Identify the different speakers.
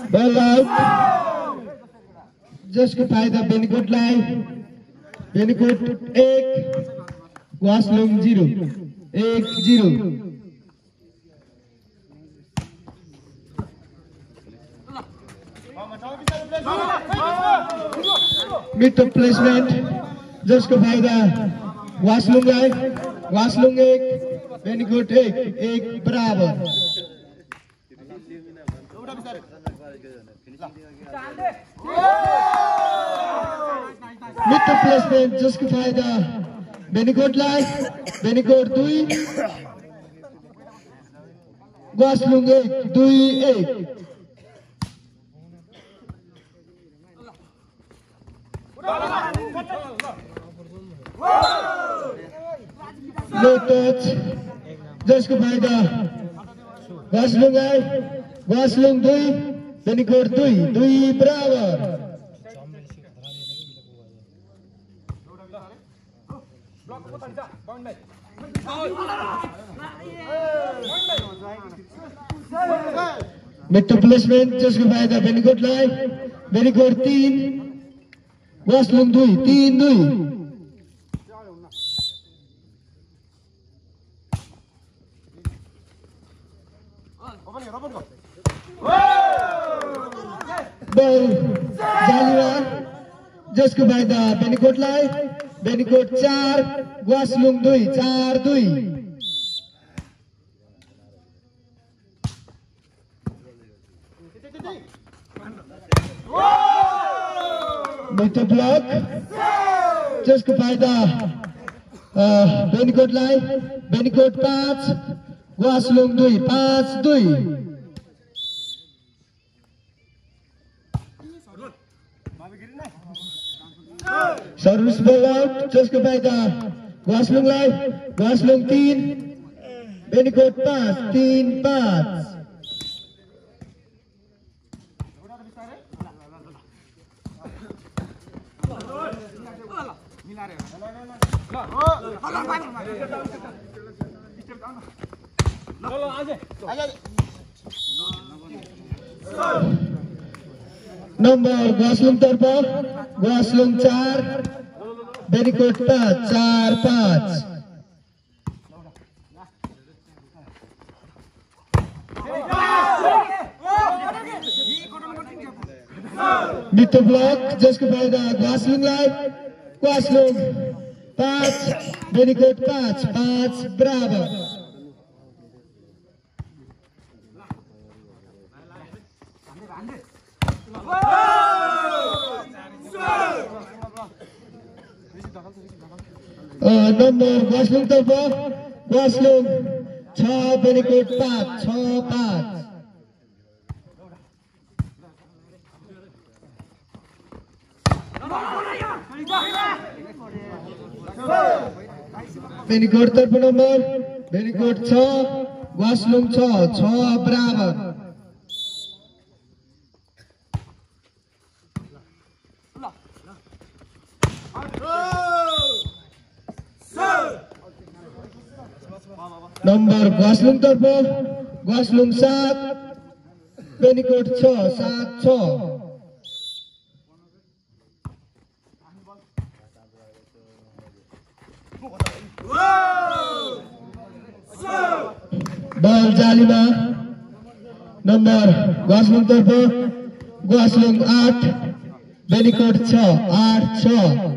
Speaker 1: Ball out. Just को फायदा बेनिकोट लाई. बेनिकोट 1, वासलुङ 0. 1-0. Mid placement. Just को फायदा वासलुङ लाई. वासलुङ 1, बेनिकोट 1 बराबर. Mid placement जसको फायदा बेनिकोटलाई. बेनिकोट 2, वासलुङ 1, 2-1. No touch. जसको फायदा वासलुङ 1, वासलुङ 2, बेनिकोट 2 बराबर. Mid placement जसको फायदा बेनिकोट लाई. बेनिकोट 3, वासलुङ 2, 3-2. Ball जालीमा जसको फायदा बेनिकोट लाई. बेनिकोट 4, वासलुङ 2, 4-2. Mid block जसको फायदा बेनिकोट लाई. बेनिकोट 5, वासलुङ 2, 5-2. सर्विस बॉल आउट जसको फायदा वासलुङ लाई. वासलुङ 3, बेनिकोट 5, 3-5. नंबर वासलुङ तर्फ. वासलुङ 4, बेनिकोट 5, 4-5. मिड ब्लॉक जसको फायदा वासलुङ लाई. वासलुङ 5, बेनिकोट 5, 5 बराबर. नंबर वासलुङ तर्फ. वासलुङ 6, बेनिकोट 5, 6-5. बेनिकोट तर्फ नंबर. बेनिकोट 6, वासलुङ 6, 6 बराबर. नंबर वासलुङ तर्फ. वासलुङ 7, बेनिकोट 6, 7-6. बॉल जालीमा. नंबर वासलुङ तर्फ. वासलुङ 8, बेनिकोट 6, 8-6.